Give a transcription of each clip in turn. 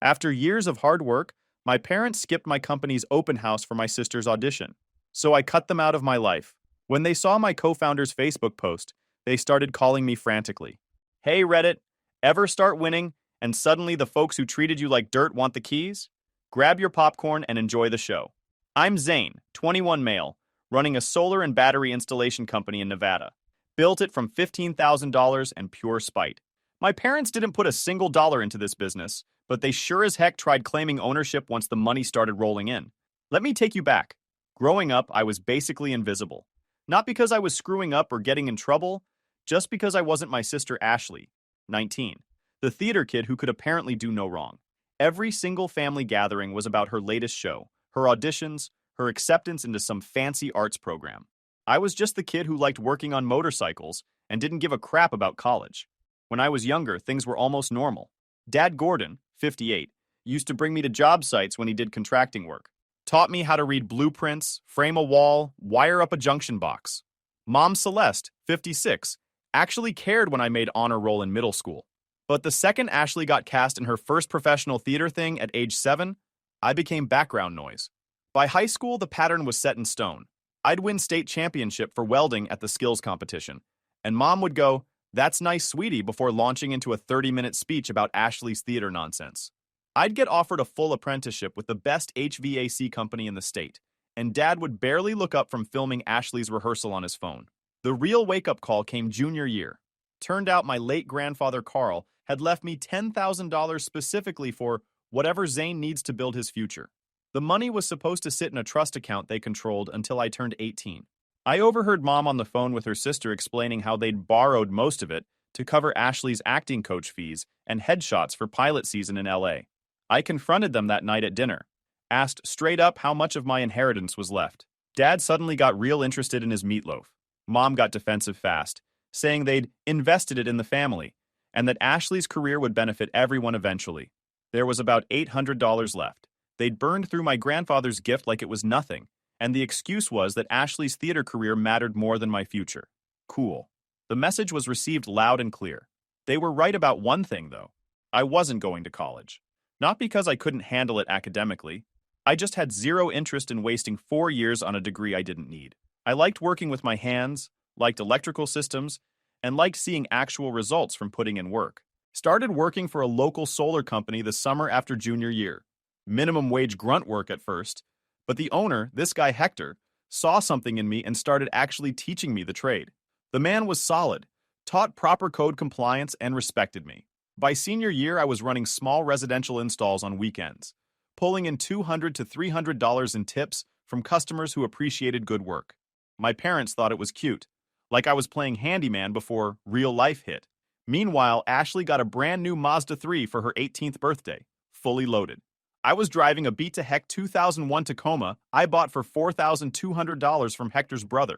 After years of hard work, my parents skipped my company's open house for my sister's audition. So I cut them out of my life. When they saw my co-founder's Facebook post, they started calling me frantically. Hey Reddit, ever start winning and suddenly the folks who treated you like dirt want the keys? Grab your popcorn and enjoy the show. I'm Zane, 21 male, running a solar and battery installation company in Nevada. Built it from $15,000 and pure spite. My parents didn't put a single dollar into this business, but they sure as heck tried claiming ownership once the money started rolling in. Let me take you back. Growing up, I was basically invisible. Not because I was screwing up or getting in trouble, just because I wasn't my sister Ashley, 19, the theater kid who could apparently do no wrong. Every single family gathering was about her latest show, her auditions, her acceptance into some fancy arts program. I was just the kid who liked working on motorcycles and didn't give a crap about college. When I was younger, things were almost normal. Dad Gordon, 58, used to bring me to job sites when he did contracting work. Taught me how to read blueprints, frame a wall, wire up a junction box. Mom Celeste, 56, actually cared when I made honor roll in middle school. But the second Ashley got cast in her first professional theater thing at age 7, I became background noise. By high school, the pattern was set in stone. I'd win state championship for welding at the skills competition, and Mom would go, "That's nice, sweetie," before launching into a 30-minute speech about Ashley's theater nonsense. I'd get offered a full apprenticeship with the best HVAC company in the state, and Dad would barely look up from filming Ashley's rehearsal on his phone. The real wake-up call came junior year. Turned out my late grandfather Carl had left me $10,000 specifically for whatever Zane needs to build his future. The money was supposed to sit in a trust account they controlled until I turned 18. I overheard Mom on the phone with her sister explaining how they'd borrowed most of it to cover Ashley's acting coach fees and headshots for pilot season in LA. I confronted them that night at dinner, asked straight up how much of my inheritance was left. Dad suddenly got real interested in his meatloaf. Mom got defensive fast, saying they'd invested it in the family, and that Ashley's career would benefit everyone eventually. There was about $800 left. They'd burned through my grandfather's gift like it was nothing, and the excuse was that Ashley's theater career mattered more than my future. Cool. The message was received loud and clear. They were right about one thing, though. I wasn't going to college. Not because I couldn't handle it academically. I just had zero interest in wasting 4 years on a degree I didn't need. I liked working with my hands, liked electrical systems, and liked seeing actual results from putting in work. Started working for a local solar company the summer after junior year. Minimum wage grunt work at first, but the owner, this guy Hector, saw something in me and started actually teaching me the trade. The man was solid, taught proper code compliance, and respected me. By senior year, I was running small residential installs on weekends, pulling in $200 to $300 in tips from customers who appreciated good work. My parents thought it was cute, like I was playing handyman before real life hit. Meanwhile, Ashley got a brand new Mazda 3 for her 18th birthday, fully loaded. I was driving a beat to heck 2001 Tacoma I bought for $4,200 from Hector's brother.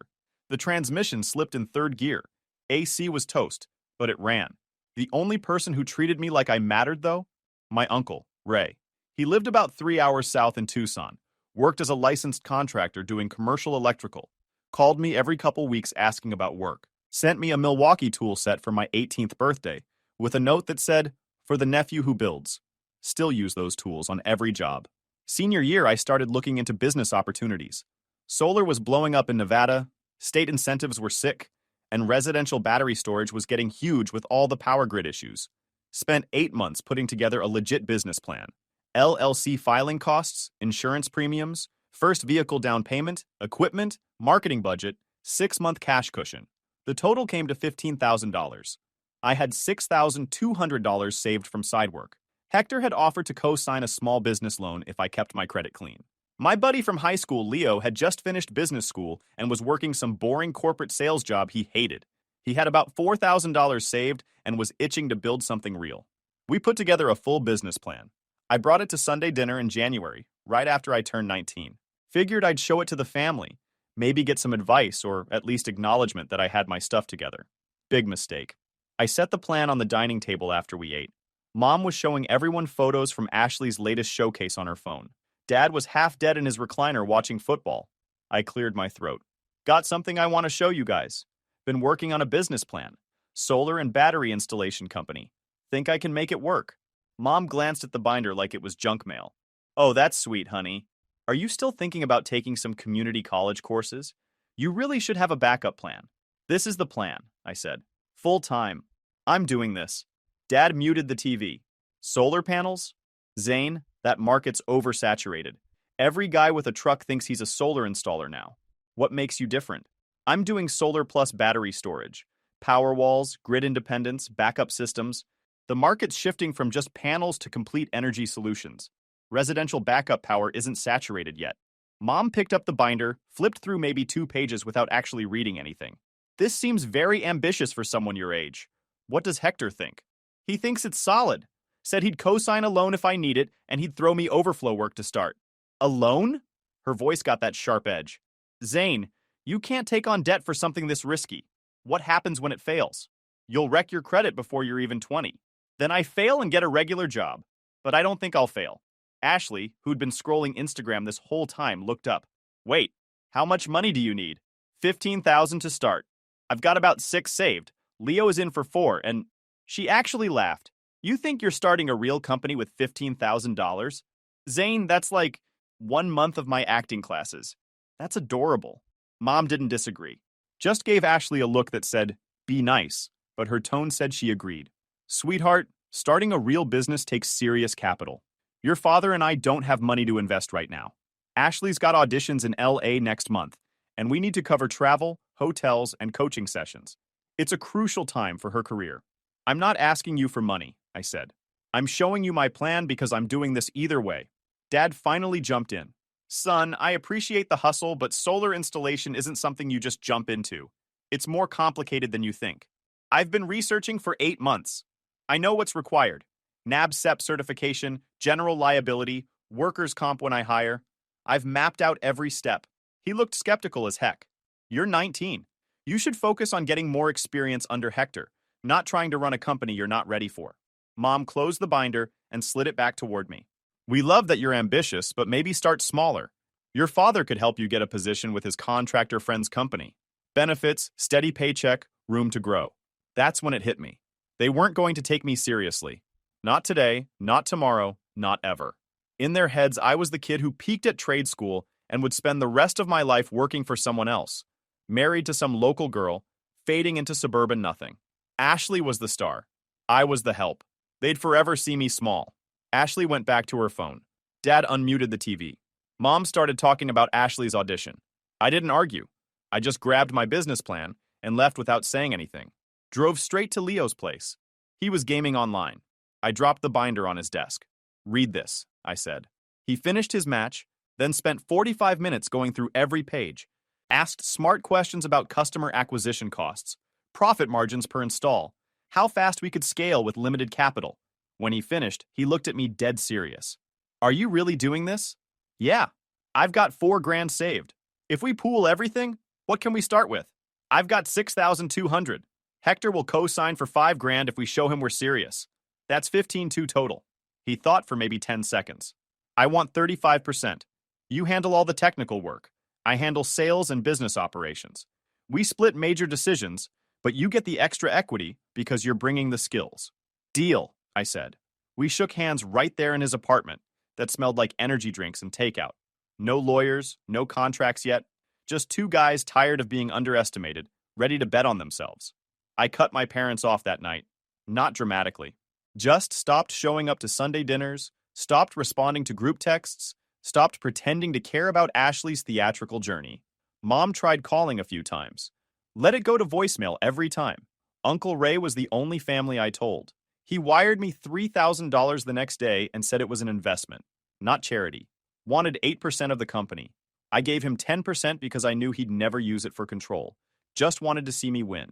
The transmission slipped in third gear. AC was toast, but it ran. The only person who treated me like I mattered, though? My uncle, Ray. He lived about 3 hours south in Tucson, worked as a licensed contractor doing commercial electrical, called me every couple weeks asking about work, sent me a Milwaukee tool set for my 18th birthday, with a note that said, "For the nephew who builds." Still use those tools on every job. Senior year, I started looking into business opportunities. Solar was blowing up in Nevada, state incentives were sick, and residential battery storage was getting huge with all the power grid issues. Spent 8 months putting together a legit business plan. LLC filing costs, insurance premiums, first vehicle down payment, equipment, marketing budget, 6-month cash cushion. The total came to $15,000. I had $6,200 saved from side work. Hector had offered to co-sign a small business loan if I kept my credit clean. My buddy from high school, Leo, had just finished business school and was working some boring corporate sales job he hated. He had about $4,000 saved and was itching to build something real. We put together a full business plan. I brought it to Sunday dinner in January, right after I turned 19. Figured I'd show it to the family, maybe get some advice or at least acknowledgement that I had my stuff together. Big mistake. I set the plan on the dining table after we ate. Mom was showing everyone photos from Ashley's latest showcase on her phone. Dad was half dead in his recliner watching football. I cleared my throat. Got something I want to show you guys. Been working on a business plan. Solar and battery installation company. Think I can make it work. Mom glanced at the binder like it was junk mail. Oh, that's sweet, honey. Are you still thinking about taking some community college courses? You really should have a backup plan. This is the plan, I said. Full time. I'm doing this. Dad muted the TV. Solar panels? Zane, that market's oversaturated. Every guy with a truck thinks he's a solar installer now. What makes you different? I'm doing solar plus battery storage. Power walls, grid independence, backup systems. The market's shifting from just panels to complete energy solutions. Residential backup power isn't saturated yet. Mom picked up the binder, flipped through maybe 2 pages without actually reading anything. This seems very ambitious for someone your age. What does Hector think? He thinks it's solid. Said he'd co-sign a loan if I need it, and he'd throw me overflow work to start. A loan? Her voice got that sharp edge. Zane, you can't take on debt for something this risky. What happens when it fails? You'll wreck your credit before you're even 20. Then I fail and get a regular job. But I don't think I'll fail. Ashley, who'd been scrolling Instagram this whole time, looked up. Wait, how much money do you need? $15,000 to start. I've got about 6 saved. Leo is in for 4, and she actually laughed. You think you're starting a real company with $15,000? Zane, that's like 1 month of my acting classes. That's adorable. Mom didn't disagree. Just gave Ashley a look that said, be nice, but her tone said she agreed. Sweetheart, starting a real business takes serious capital. Your father and I don't have money to invest right now. Ashley's got auditions in LA next month, and we need to cover travel, hotels, and coaching sessions. It's a crucial time for her career. I'm not asking you for money, I said. I'm showing you my plan because I'm doing this either way. Dad finally jumped in. Son, I appreciate the hustle, but solar installation isn't something you just jump into. It's more complicated than you think. I've been researching for 8 months. I know what's required. NABCEP certification, general liability, workers' comp when I hire. I've mapped out every step. He looked skeptical as heck. You're 19. You should focus on getting more experience under Hector, not trying to run a company you're not ready for. Mom closed the binder and slid it back toward me. We love that you're ambitious, but maybe start smaller. Your father could help you get a position with his contractor friend's company. Benefits, steady paycheck, room to grow. That's when it hit me. They weren't going to take me seriously. Not today, not tomorrow, not ever. In their heads, I was the kid who peaked at trade school and would spend the rest of my life working for someone else, married to some local girl, fading into suburban nothing. Ashley was the star. I was the help. They'd forever see me small. Ashley went back to her phone. Dad unmuted the TV. Mom started talking about Ashley's audition. I didn't argue. I just grabbed my business plan and left without saying anything. Drove straight to Leo's place. He was gaming online. I dropped the binder on his desk. Read this, I said. He finished his match, then spent 45 minutes going through every page, asked smart questions about customer acquisition costs, profit margins per install, how fast we could scale with limited capital. When he finished, he looked at me dead serious. Are you really doing this? Yeah. I've got $4,000 saved. If we pool everything, what can we start with? I've got $6,200. Hector will co-sign for $5,000 if we show him we're serious. That's 15,200 total. He thought for maybe 10 seconds. I want 35%. You handle all the technical work. I handle sales and business operations. We split major decisions, but you get the extra equity because you're bringing the skills. Deal, I said. We shook hands right there in his apartment that smelled like energy drinks and takeout. No lawyers, no contracts yet. Just 2 guys tired of being underestimated, ready to bet on themselves. I cut my parents off that night. Not dramatically. Just stopped showing up to Sunday dinners, stopped responding to group texts, stopped pretending to care about Ashley's theatrical journey. Mom tried calling a few times. Let it go to voicemail every time. Uncle Ray was the only family I told. He wired me $3,000 the next day and said it was an investment, not charity. Wanted 8% of the company. I gave him 10% because I knew he'd never use it for control. Just wanted to see me win.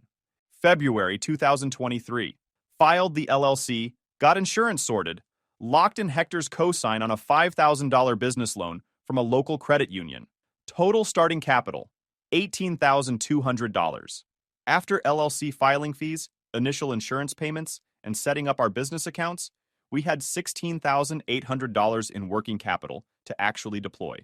February 2023. Filed the LLC, got insurance sorted, locked in Hector's cosign on a $5,000 business loan from a local credit union. Total starting capital, $18,200. After LLC filing fees, initial insurance payments, and setting up our business accounts, we had $16,800 in working capital to actually deploy.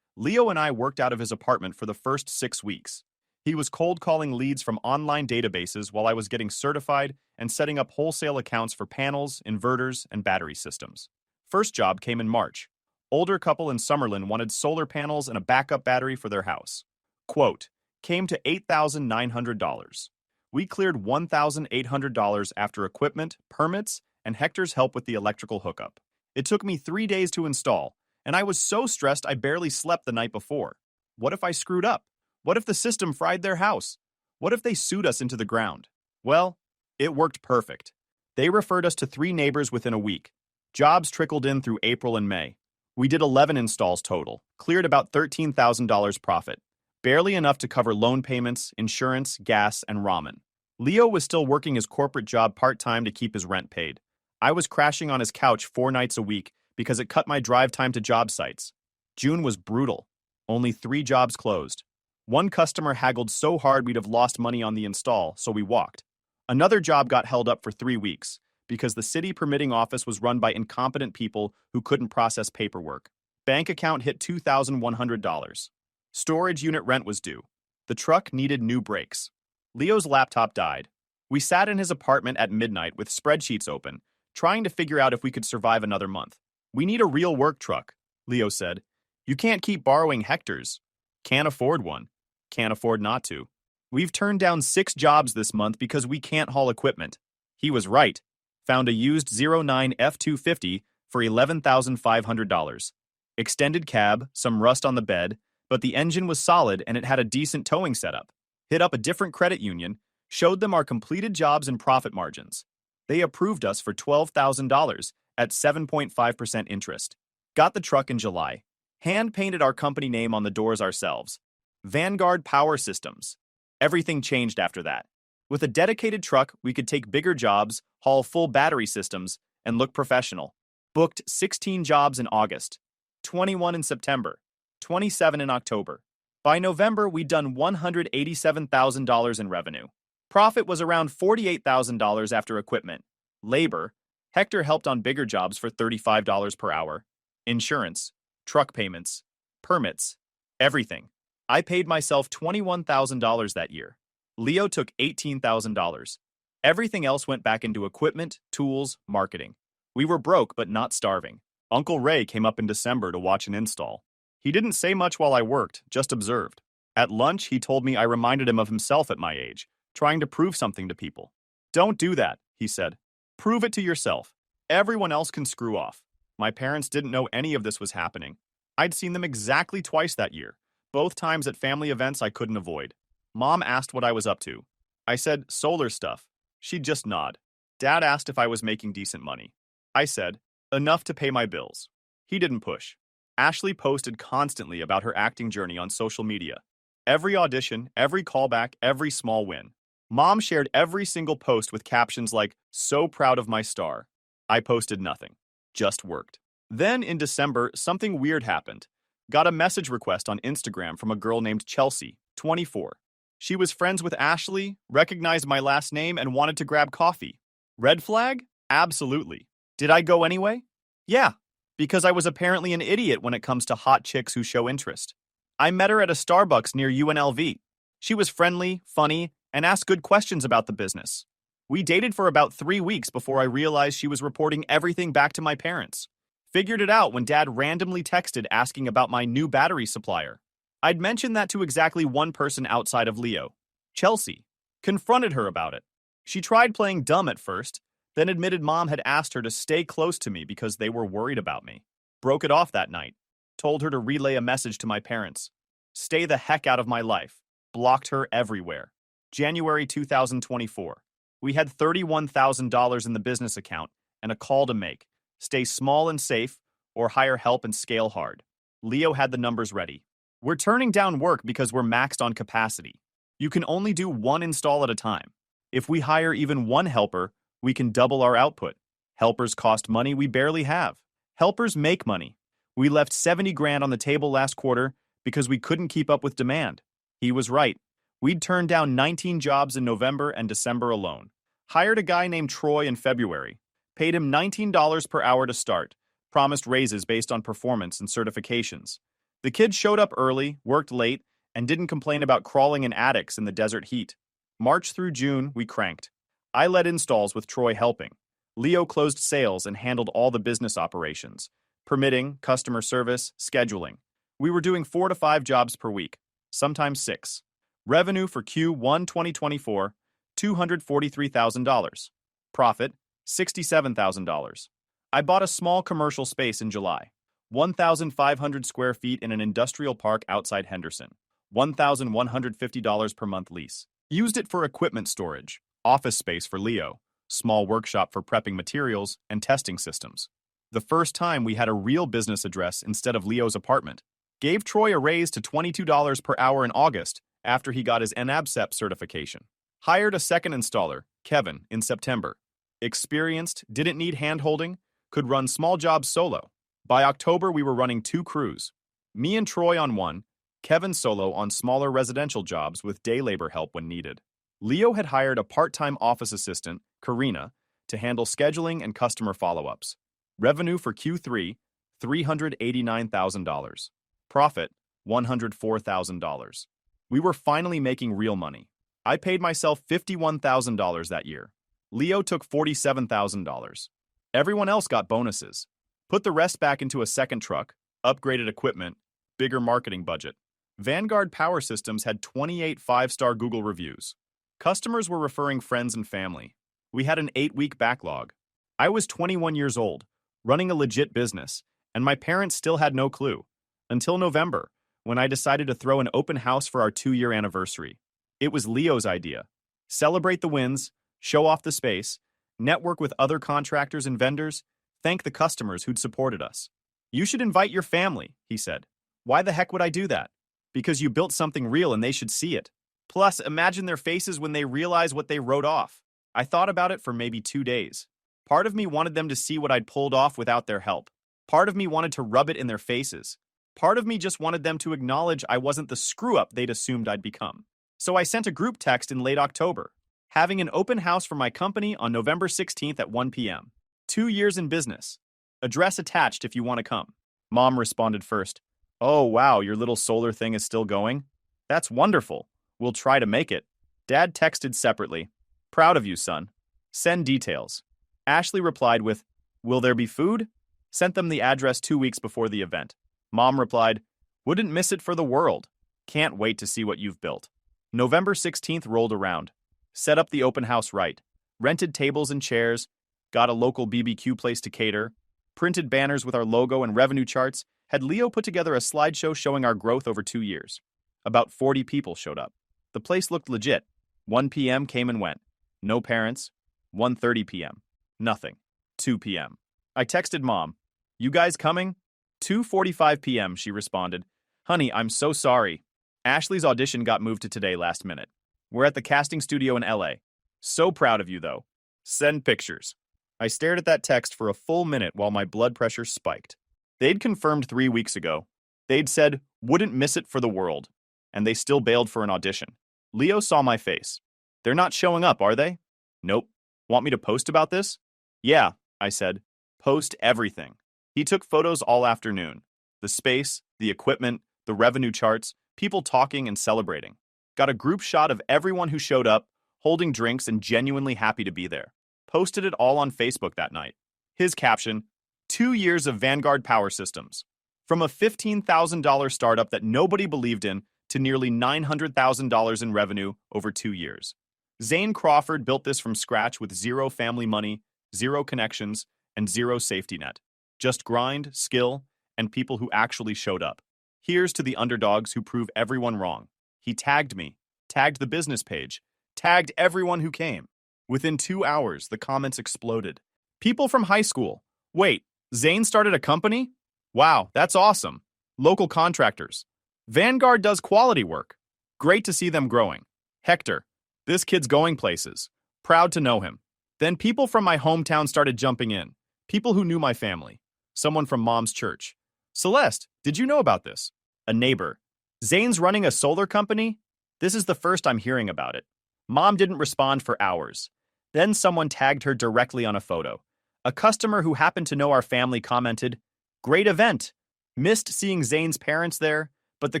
Leo and I worked out of his apartment for the first 6 weeks. He was cold calling leads from online databases while I was getting certified and setting up wholesale accounts for panels, inverters, and battery systems. First job came in March. Older couple in Summerlin wanted solar panels and a backup battery for their house. Quote, came to $8,900. We cleared $1,800 after equipment, permits, and Hector's help with the electrical hookup. It took me 3 days to install, and I was so stressed I barely slept the night before. What if I screwed up? What if the system fried their house? What if they sued us into the ground? Well, it worked perfect. They referred us to 3 neighbors within a week. Jobs trickled in through April and May. We did 11 installs total, cleared about $13,000 profit, barely enough to cover loan payments, insurance, gas, and ramen. Leo was still working his corporate job part-time to keep his rent paid. I was crashing on his couch 4 nights a week because it cut my drive time to job sites. June was brutal. Only 3 jobs closed. One customer haggled so hard we'd have lost money on the install, so we walked. Another job got held up for 3 weeks because the city permitting office was run by incompetent people who couldn't process paperwork. Bank account hit $2,100. Storage unit rent was due. The truck needed new brakes. Leo's laptop died. We sat in his apartment at midnight with spreadsheets open, trying to figure out if we could survive another month. We need a real work truck, Leo said. You can't keep borrowing Hector's. Can't afford one. Can't afford not to. We've turned down 6 jobs this month because we can't haul equipment. He was right. Found a used 09 F250 for $11,500. Extended cab, some rust on the bed, but the engine was solid and it had a decent towing setup. Hit up a different credit union, showed them our completed jobs and profit margins. They approved us for $12,000 at 7.5% interest. Got the truck in July. Hand-painted our company name on the doors ourselves. Vanguard Power Systems. Everything changed after that. With a dedicated truck, we could take bigger jobs, haul full battery systems, and look professional. Booked 16 jobs in August, 21 in September, 27 in October. By November, we'd done $187,000 in revenue. Profit was around $48,000 after equipment. Labor, Hector helped on bigger jobs for $35 per hour. Insurance, truck payments, permits, everything. I paid myself $21,000 that year. Leo took $18,000. Everything else went back into equipment, tools, marketing. We were broke but not starving. Uncle Ray came up in December to watch an install. He didn't say much while I worked, just observed. At lunch, he told me I reminded him of himself at my age, trying to prove something to people. Don't do that, he said. Prove it to yourself. Everyone else can screw off. My parents didn't know any of this was happening. I'd seen them exactly twice that year, both times at family events I couldn't avoid. Mom asked what I was up to. I said, solar stuff. She'd just nod. Dad asked if I was making decent money. I said, enough to pay my bills. He didn't push. Ashley posted constantly about her acting journey on social media. Every audition, every callback, every small win. Mom shared every single post with captions like, so proud of my star. I posted nothing. Just worked. Then in December, something weird happened. Got a message request on Instagram from a girl named Chelsea, 24. She was friends with Ashley, recognized my last name, and wanted to grab coffee. Red flag? Absolutely. Did I go anyway? Yeah, because I was apparently an idiot when it comes to hot chicks who show interest. I met her at a Starbucks near UNLV. She was friendly, funny, and asked good questions about the business. We dated for about 3 weeks before I realized she was reporting everything back to my parents. Figured it out when Dad randomly texted asking about my new battery supplier. I'd mentioned that to exactly one person outside of Leo, Chelsea. Confronted her about it. She tried playing dumb at first, then admitted Mom had asked her to stay close to me because they were worried about me. Broke it off that night. Told her to relay a message to my parents. Stay the heck out of my life. Blocked her everywhere. January 2024. We had $31,000 in the business account and a call to make. Stay small and safe, or hire help and scale hard. Leo had the numbers ready. We're turning down work because we're maxed on capacity. You can only do 1 install at a time. If we hire even 1 helper, we can double our output. Helpers cost money we barely have. Helpers make money. We left 70 grand on the table last quarter because we couldn't keep up with demand. He was right. We'd turned down 19 jobs in November and December alone. Hired a guy named Troy in February. Paid him $19 per hour to start. Promised raises based on performance and certifications. The kid showed up early, worked late, and didn't complain about crawling in attics in the desert heat. March through June, we cranked. I led installs with Troy helping. Leo closed sales and handled all the business operations, permitting, customer service, scheduling. We were doing 4 to 5 jobs per week, sometimes 6. Revenue for Q1 2024, $243,000. Profit, $67,000. I bought a small commercial space in July, 1,500 square feet in an industrial park outside Henderson, $1,150 per month lease. Used it for equipment storage, office space for Leo, small workshop for prepping materials and testing systems. The first time we had a real business address instead of Leo's apartment. Gave Troy a raise to $22 per hour in August after he got his NABCEP certification. Hired a second installer, Kevin, in September. Experienced, didn't need hand-holding, could run small jobs solo. By October, we were running 2 crews. Me and Troy on one, Kevin solo on smaller residential jobs with day labor help when needed. Leo had hired a part-time office assistant, Karina, to handle scheduling and customer follow-ups. Revenue for Q3, $389,000. Profit, $104,000. We were finally making real money. I paid myself $51,000 that year. Leo took $47,000. Everyone else got bonuses. Put the rest back into a second truck, upgraded equipment, bigger marketing budget. Vanguard Power Systems had 28 5-star Google reviews. Customers were referring friends and family. We had an 8-week backlog. I was 21 years old, running a legit business, and my parents still had no clue. Until November, when I decided to throw an open house for our 2-year anniversary. It was Leo's idea. Celebrate the wins, show off the space, network with other contractors and vendors, thank the customers who'd supported us. You should invite your family, he said. Why the heck would I do that? Because you built something real and they should see it. Plus, imagine their faces when they realize what they wrote off. I thought about it for maybe 2 days. Part of me wanted them to see what I'd pulled off without their help. Part of me wanted to rub it in their faces. Part of me just wanted them to acknowledge I wasn't the screw-up they'd assumed I'd become. So I sent a group text in late October, having an open house for my company on November 16th at 1 p.m. 2 years in business. Address attached if you want to come. Mom responded first. Oh, wow, your little solar thing is still going? That's wonderful. We'll try to make it. Dad texted separately. Proud of you, son. Send details. Ashley replied with, will there be food? Sent them the address 2 weeks before the event. Mom replied, wouldn't miss it for the world. Can't wait to see what you've built. November 16th rolled around. Set up the open house right. Rented tables and chairs. Got a local BBQ place to cater. Printed banners with our logo and revenue charts. Had Leo put together a slideshow showing our growth over 2 years. About 40 people showed up. The place looked legit. 1 p.m. came and went. No parents. 1:30 p.m. Nothing. 2 p.m. I texted Mom. You guys coming? 2:45 p.m. she responded. Honey, I'm so sorry. Ashley's audition got moved to today last minute. We're at the casting studio in LA. So proud of you, though. Send pictures. I stared at that text for a full minute while my blood pressure spiked. They'd confirmed 3 weeks ago. They'd said, wouldn't miss it for the world. And they still bailed for an audition. Leo saw my face. They're not showing up, are they? Nope. Want me to post about this? Yeah, I said. Post everything. He took photos all afternoon. The space, the equipment, the revenue charts, people talking and celebrating. Got a group shot of everyone who showed up, holding drinks and genuinely happy to be there. Posted it all on Facebook that night. His caption, 2 years of Vanguard Power Systems. From a $15,000 startup that nobody believed in to nearly $900,000 in revenue over 2 years. Zane Crawford built this from scratch with zero family money, zero connections, and zero safety net. Just grind, skill, and people who actually showed up. Here's to the underdogs who prove everyone wrong. He tagged me, tagged the business page, tagged everyone who came. Within 2 hours, the comments exploded. People from high school. Wait, Zane started a company? Wow, that's awesome. Local contractors. Vanguard does quality work. Great to see them growing. Hector. This kid's going places. Proud to know him. Then people from my hometown started jumping in. People who knew my family. Someone from Mom's church. Celeste, did you know about this? A neighbor. Zane's running a solar company? This is the first I'm hearing about it. Mom didn't respond for hours. Then someone tagged her directly on a photo. A customer who happened to know our family commented, great event. Missed seeing Zane's parents there, but the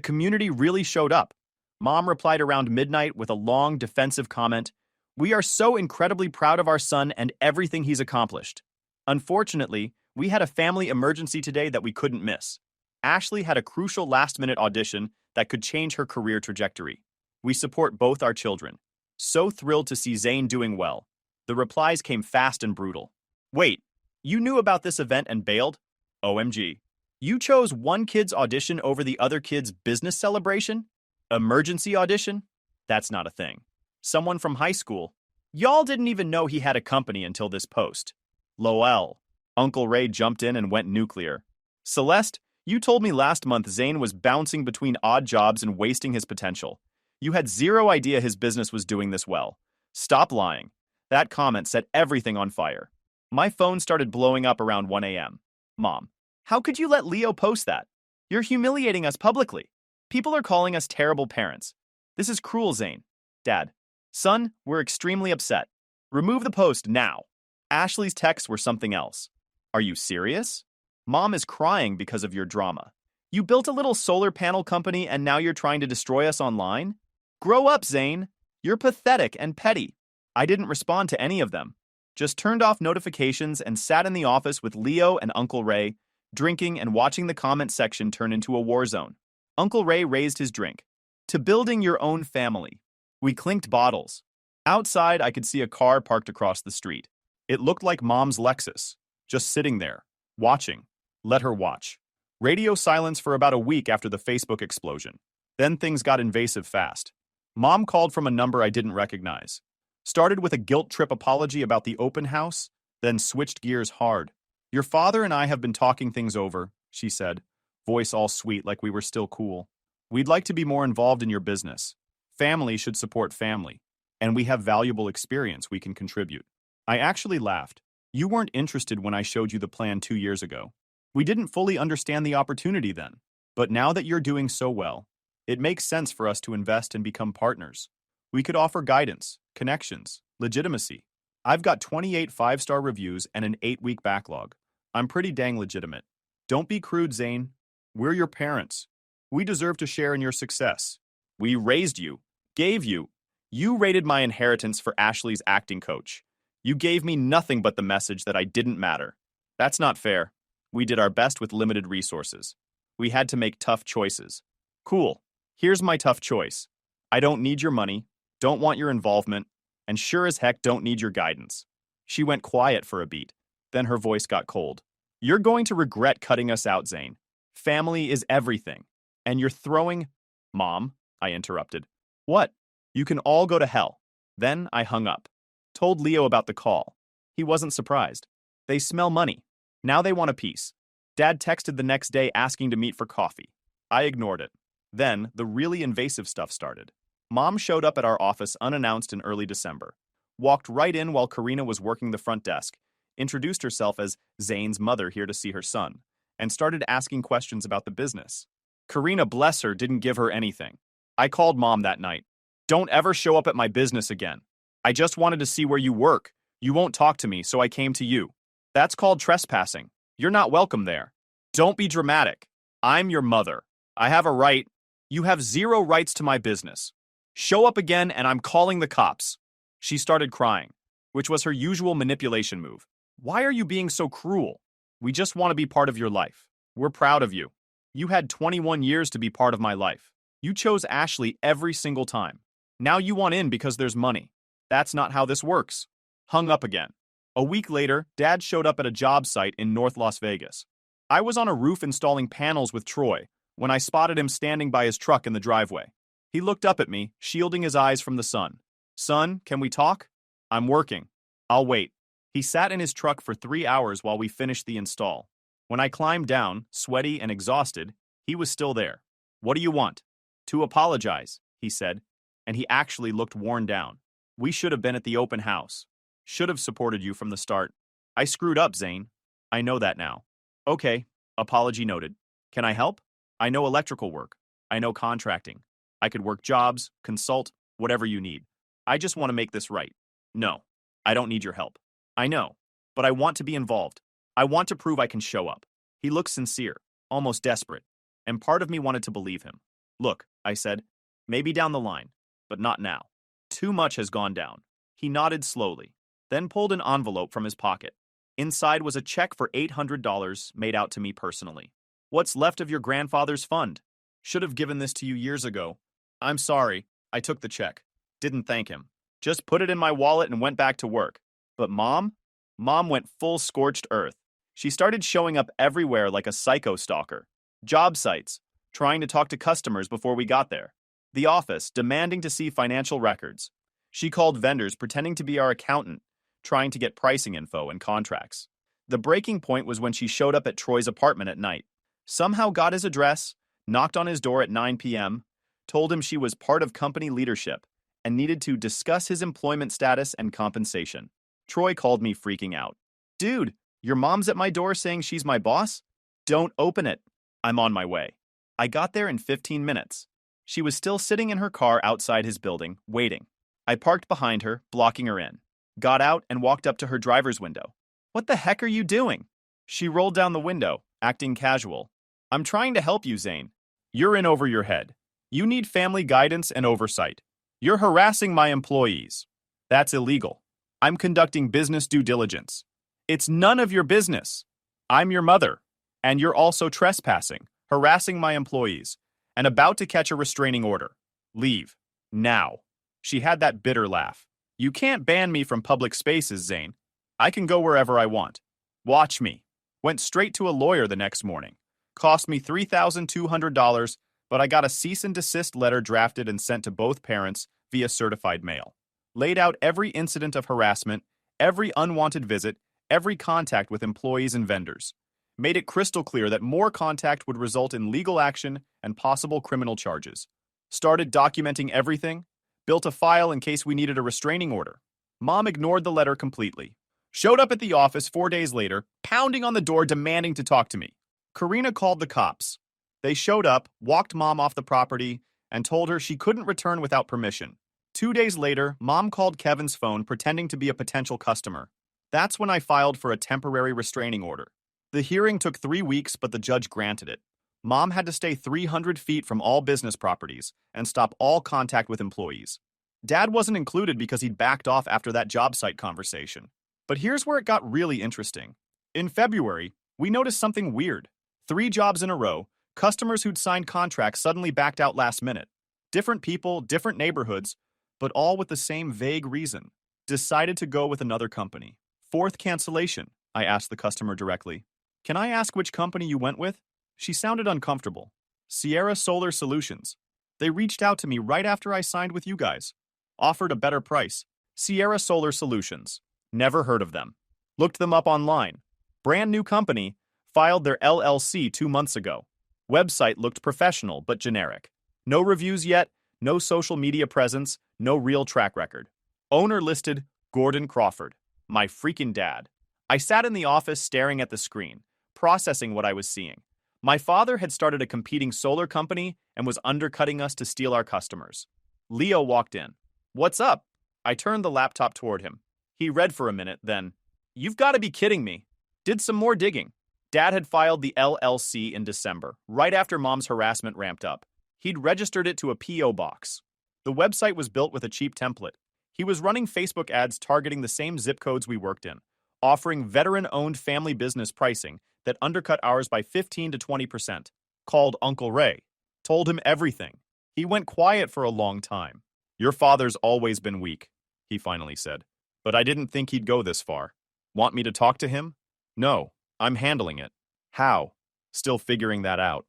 community really showed up. Mom replied around midnight with a long defensive comment. We are so incredibly proud of our son and everything he's accomplished. Unfortunately, we had a family emergency today that we couldn't miss. Ashley had a crucial last-minute audition that could change her career trajectory. We support both our children. So thrilled to see Zane doing well. The replies came fast and brutal. Wait, you knew about this event and bailed? OMG. You chose one kid's audition over the other kid's business celebration? Emergency audition? That's not a thing. Someone from high school. Y'all didn't even know he had a company until this post. Lol. Uncle Ray jumped in and went nuclear. Celeste, you told me last month Zane was bouncing between odd jobs and wasting his potential. You had zero idea his business was doing this well. Stop lying. That comment set everything on fire. My phone started blowing up around 1 a.m. Mom, how could you let Leo post that? You're humiliating us publicly. People are calling us terrible parents. This is cruel, Zane. Dad. Son, we're extremely upset. Remove the post now. Ashley's texts were something else. Are you serious? Mom is crying because of your drama. You built a little solar panel company and now you're trying to destroy us online? Grow up, Zane. You're pathetic and petty. I didn't respond to any of them. Just turned off notifications and sat in the office with Leo and Uncle Ray, drinking and watching the comment section turn into a war zone. Uncle Ray raised his drink. To building your own family. We clinked bottles. Outside, I could see a car parked across the street. It looked like Mom's Lexus, just sitting there, watching. Let her watch. Radio silence for about a week after the Facebook explosion. Then things got invasive fast. Mom called from a number I didn't recognize. Started with a guilt trip apology about the open house, then switched gears hard. Your father and I have been talking things over, she said, voice all sweet like we were still cool. We'd like to be more involved in your business. Family should support family, and we have valuable experience we can contribute. I actually laughed. You weren't interested when I showed you the plan 2 years ago. We didn't fully understand the opportunity then, but now that you're doing so well, it makes sense for us to invest and become partners. We could offer guidance, connections, legitimacy. I've got 28 5-star reviews and an 8-week backlog. I'm pretty dang legitimate. Don't be crude, Zane. We're your parents. We deserve to share in your success. We raised you, gave you. You rated my inheritance for Ashley's acting coach. You gave me nothing but the message that I didn't matter. That's not fair. We did our best with limited resources. We had to make tough choices. Cool. Here's my tough choice. I don't need your money, don't want your involvement, and sure as heck don't need your guidance. She went quiet for a beat. Then her voice got cold. You're going to regret cutting us out, Zane. Family is everything. And you're throwing... Mom, I interrupted. What? You can all go to hell. Then I hung up. Told Leo about the call. He wasn't surprised. They smell money. Now they want a piece. Dad texted the next day asking to meet for coffee. I ignored it. Then the really invasive stuff started. Mom showed up at our office unannounced in early December. Walked right in while Karina was working the front desk, introduced herself as Zane's mother here to see her son, and started asking questions about the business. Karina, bless her, didn't give her anything. I called Mom that night. Don't ever show up at my business again. I just wanted to see where you work. You won't talk to me, so I came to you. That's called trespassing. You're not welcome there. Don't be dramatic. I'm your mother. I have a right. You have zero rights to my business. Show up again and I'm calling the cops. She started crying, which was her usual manipulation move. Why are you being so cruel? We just want to be part of your life. We're proud of you. You had 21 years to be part of my life. You chose Ashley every single time. Now you want in because there's money. That's not how this works. Hung up again. A week later, Dad showed up at a job site in North Las Vegas. I was on a roof installing panels with Troy when I spotted him standing by his truck in the driveway. He looked up at me, shielding his eyes from the sun. Son, can we talk? I'm working. I'll wait. He sat in his truck for 3 hours while we finished the install. When I climbed down, sweaty and exhausted, he was still there. What do you want? To apologize, he said, and he actually looked worn down. We should have been at the open house. Should have supported you from the start. I screwed up, Zane. I know that now. Okay, apology noted. Can I help? I know electrical work. I know contracting. I could work jobs, consult, whatever you need. I just want to make this right. No, I don't need your help. I know, but I want to be involved. I want to prove I can show up. He looked sincere, almost desperate, and part of me wanted to believe him. Look, I said, maybe down the line, but not now. Too much has gone down. He nodded slowly, then pulled an envelope from his pocket. Inside was a check for $800 made out to me personally. What's left of your grandfather's fund? Should have given this to you years ago. I'm sorry, I took the check. Didn't thank him. Just put it in my wallet and went back to work. But Mom? Mom went full scorched earth. She started showing up everywhere like a psycho stalker. Job sites, trying to talk to customers before we got there. The office, demanding to see financial records. She called vendors pretending to be our accountant, trying to get pricing info and contracts. The breaking point was when she showed up at Troy's apartment at night. Somehow got his address, knocked on his door at 9 p.m., told him she was part of company leadership and needed to discuss his employment status and compensation. Troy called me freaking out. Dude, your mom's at my door saying she's my boss? Don't open it. I'm on my way. I got there in 15 minutes. She was still sitting in her car outside his building, waiting. I parked behind her, blocking her in. Got out and walked up to her driver's window. What the heck are you doing? She rolled down the window, acting casual. I'm trying to help you, Zane. You're in over your head. You need family guidance and oversight. You're harassing my employees. That's illegal. I'm conducting business due diligence. It's none of your business. I'm your mother. And you're also trespassing, harassing my employees, and about to catch a restraining order. Leave. Now. She had that bitter laugh. You can't ban me from public spaces, Zane. I can go wherever I want. Watch me. Went straight to a lawyer the next morning. Cost me $3,200, but I got a cease and desist letter drafted and sent to both parents via certified mail. Laid out every incident of harassment, every unwanted visit, every contact with employees and vendors. Made it crystal clear that more contact would result in legal action and possible criminal charges. Started documenting everything. Built a file in case we needed a restraining order. Mom ignored the letter completely. Showed up at the office 4 days later, pounding on the door demanding to talk to me. Karina called the cops. They showed up, walked Mom off the property, and told her she couldn't return without permission. 2 days later, Mom called Kevin's phone pretending to be a potential customer. That's when I filed for a temporary restraining order. The hearing took 3 weeks, but the judge granted it. Mom had to stay 300 feet from all business properties and stop all contact with employees. Dad wasn't included because he'd backed off after that job site conversation. But here's where it got really interesting. In February, we noticed something weird. 3 jobs in a row, customers who'd signed contracts suddenly backed out last minute. Different people, different neighborhoods, but all with the same vague reason. Decided to go with another company. 4th cancellation, I asked the customer directly. Can I ask which company you went with? She sounded uncomfortable. Sierra Solar Solutions. They reached out to me right after I signed with you guys. Offered a better price. Sierra Solar Solutions. Never heard of them. Looked them up online. Brand new company. Filed their LLC 2 months ago. Website looked professional but generic. No reviews yet, no social media presence, no real track record. Owner listed Gordon Crawford. My freaking dad. I sat in the office staring at the screen, processing what I was seeing. My father had started a competing solar company and was undercutting us to steal our customers. Leo walked in. What's up? I turned the laptop toward him. He read for a minute, then, You've got to be kidding me. Did some more digging. Dad had filed the LLC in December, right after Mom's harassment ramped up. He'd registered it to a P.O. box. The website was built with a cheap template. He was running Facebook ads targeting the same zip codes we worked in, offering veteran-owned family business pricing that undercut ours by 15 to 20%. Called Uncle Ray. Told him everything. He went quiet for a long time. Your father's always been weak, he finally said. But I didn't think he'd go this far. Want me to talk to him? No, I'm handling it. How? Still figuring that out.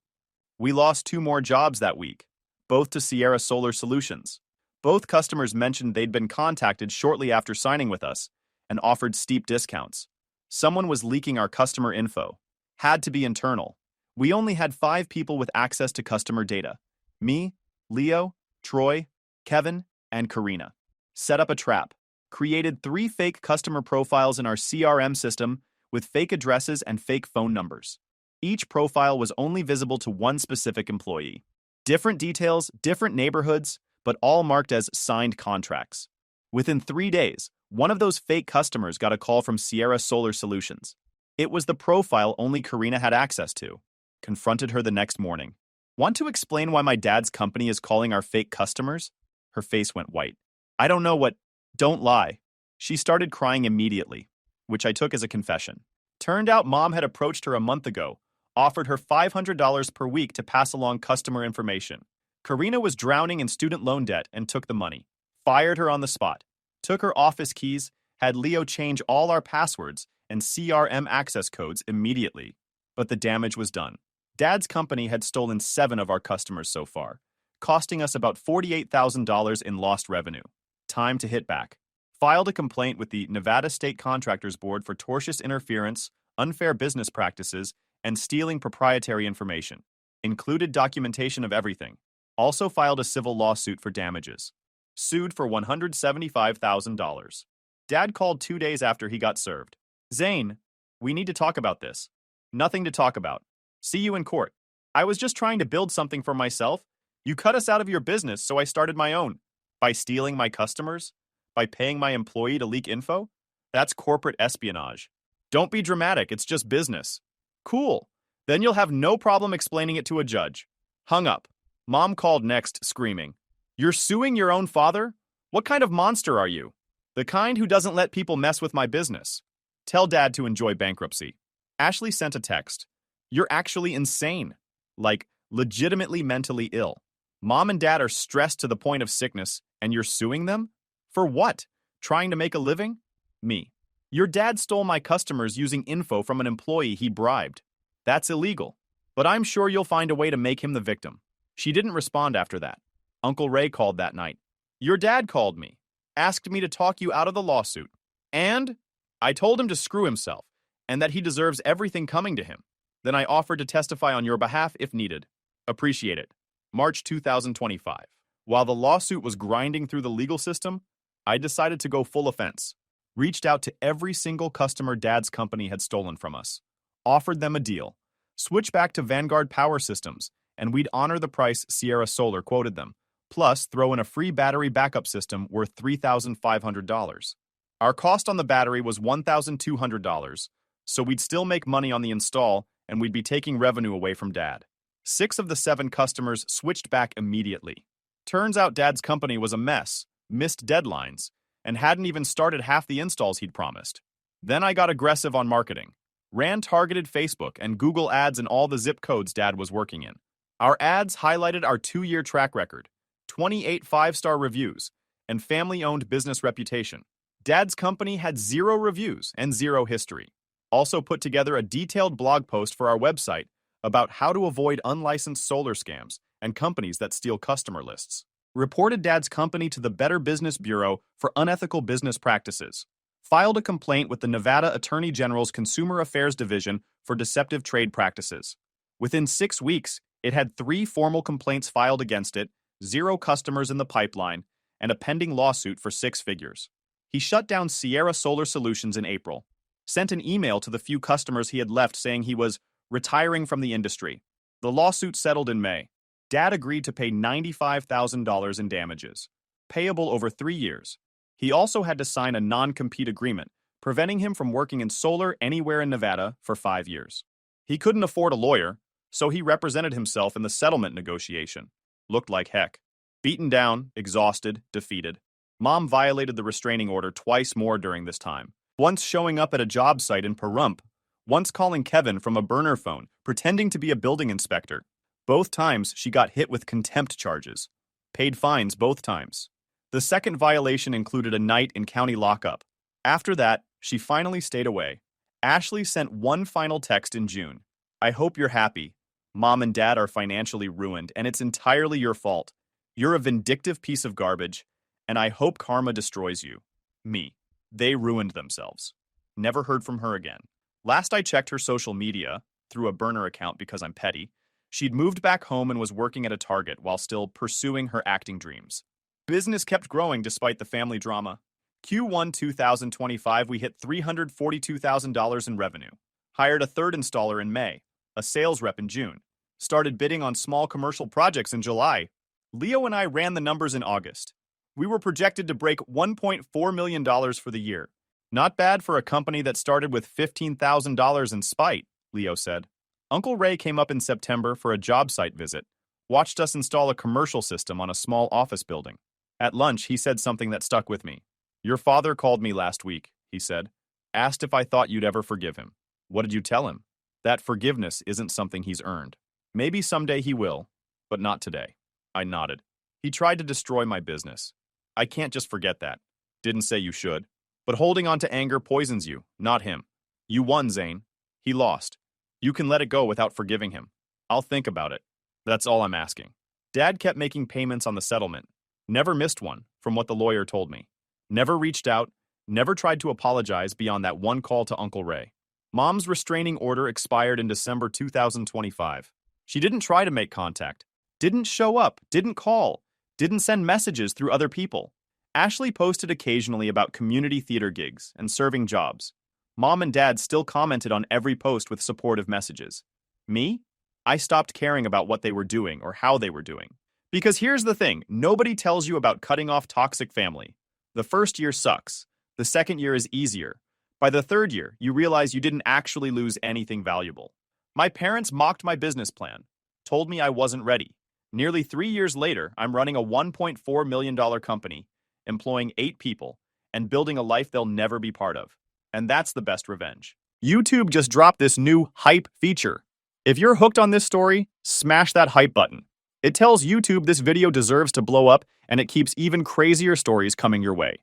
We lost 2 more jobs that week, both to Sierra Solar Solutions. Both customers mentioned they'd been contacted shortly after signing with us and offered steep discounts. Someone was leaking our customer info. Had to be internal. We only had 5 people with access to customer data. Me, Leo, Troy, Kevin, and Karina. Set up a trap. Created 3 fake customer profiles in our CRM system with fake addresses and fake phone numbers. Each profile was only visible to one specific employee. Different details, different neighborhoods, but all marked as signed contracts. Within 3 days, one of those fake customers got a call from Sierra Solar Solutions. It was the profile only Karina had access to. Confronted her the next morning. Want to explain why my dad's company is calling our fake customers? Her face went white. I don't know what. Don't lie. She started crying immediately, which I took as a confession. Turned out Mom had approached her a month ago, offered her $500 per week to pass along customer information. Karina was drowning in student loan debt and took the money. Fired her on the spot. Took her office keys, had Leo change all our passwords and CRM access codes immediately. But the damage was done. Dad's company had stolen 7 of our customers so far, costing us about $48,000 in lost revenue. Time to hit back. Filed a complaint with the Nevada State Contractors Board for tortious interference, unfair business practices, and stealing proprietary information. Included documentation of everything. Also filed a civil lawsuit for damages. Sued for $175,000. Dad called 2 days after he got served. Zane, we need to talk about this. Nothing to talk about. See you in court. I was just trying to build something for myself. You cut us out of your business, so I started my own. By stealing my customers? By paying my employee to leak info? That's corporate espionage. Don't be dramatic, it's just business. Cool. Then you'll have no problem explaining it to a judge. Hung up. Mom called next, screaming. You're suing your own father? What kind of monster are you? The kind who doesn't let people mess with my business. Tell Dad to enjoy bankruptcy. Ashley sent a text. You're actually insane. Like, legitimately mentally ill. Mom and Dad are stressed to the point of sickness, and you're suing them? For what? Trying to make a living? Me. Your dad stole my customers using info from an employee he bribed. That's illegal. But I'm sure you'll find a way to make him the victim. She didn't respond after that. Uncle Ray called that night. Your dad called me. Asked me to talk you out of the lawsuit. And I told him to screw himself, and that he deserves everything coming to him. Then I offered to testify on your behalf if needed. Appreciate it. March 2025. While the lawsuit was grinding through the legal system, I decided to go full offense. Reached out to every single customer Dad's company had stolen from us. Offered them a deal. Switch back to Vanguard Power Systems, and we'd honor the price Sierra Solar quoted them, plus throw in a free battery backup system worth $3,500. Our cost on the battery was $1,200, so we'd still make money on the install, and we'd be taking revenue away from Dad. 6 of the 7 customers switched back immediately. Turns out Dad's company was a mess, missed deadlines, and hadn't even started half the installs he'd promised. Then I got aggressive on marketing. Ran targeted Facebook and Google ads in all the zip codes Dad was working in. Our ads highlighted our 2-year track record, 28 5-star reviews, and family-owned business reputation. Dad's company had 0 reviews and 0 history. Also put together a detailed blog post for our website about how to avoid unlicensed solar scams and companies that steal customer lists. Reported Dad's company to the Better Business Bureau for unethical business practices. Filed a complaint with the Nevada Attorney General's Consumer Affairs Division for deceptive trade practices. Within 6 weeks, it had 3 formal complaints filed against it, 0 customers in the pipeline, and a pending lawsuit for 6 figures. He shut down Sierra Solar Solutions in April. Sent an email to the few customers he had left saying he was retiring from the industry. The lawsuit settled in May. Dad agreed to pay $95,000 in damages, payable over 3 years. He also had to sign a non-compete agreement, preventing him from working in solar anywhere in Nevada for 5 years. He couldn't afford a lawyer, so he represented himself in the settlement negotiation. Looked like heck. Beaten down, exhausted, defeated. Mom violated the restraining order twice more during this time. Once showing up at a job site in Pahrump, once calling Kevin from a burner phone, pretending to be a building inspector. Both times she got hit with contempt charges. Paid fines both times. The second violation included a night in county lockup. After that, she finally stayed away. Ashley sent one final text in June. I hope you're happy. Mom and Dad are financially ruined, and it's entirely your fault. You're a vindictive piece of garbage, and I hope karma destroys you. Me. They ruined themselves. Never heard from her again. Last I checked her social media, through a burner account because I'm petty, she'd moved back home and was working at a Target while still pursuing her acting dreams. Business kept growing despite the family drama. Q1 2025, we hit $342,000 in revenue. Hired a 3rd installer in May, a sales rep in June. Started bidding on small commercial projects in July. Leo and I ran the numbers in August. We were projected to break $1.4 million for the year. Not bad for a company that started with $15,000 in spite, Leo said. Uncle Ray came up in September for a job site visit. Watched us install a commercial system on a small office building. At lunch, he said something that stuck with me. Your father called me last week, he said. Asked if I thought you'd ever forgive him. What did you tell him? That forgiveness isn't something he's earned. Maybe someday he will, but not today. I nodded. He tried to destroy my business. I can't just forget that. Didn't say you should. But holding on to anger poisons you, not him. You won, Zane. He lost. You can let it go without forgiving him. I'll think about it. That's all I'm asking. Dad kept making payments on the settlement. Never missed one, from what the lawyer told me. Never reached out, never tried to apologize beyond that one call to Uncle Ray. Mom's restraining order expired in December 2025. She didn't try to make contact, didn't show up, didn't call, didn't send messages through other people. Ashley posted occasionally about community theater gigs and serving jobs. Mom and Dad still commented on every post with supportive messages. Me? I stopped caring about what they were doing or how they were doing. Because here's the thing, nobody tells you about cutting off toxic family. The first year sucks. The second year is easier. By the third year, you realize you didn't actually lose anything valuable. My parents mocked my business plan, told me I wasn't ready. Nearly 3 years later, I'm running a $1.4 million company, employing 8 people, and building a life they'll never be part of. And that's the best revenge. YouTube just dropped this new hype feature. If you're hooked on this story, smash that hype button. It tells YouTube this video deserves to blow up, and it keeps even crazier stories coming your way.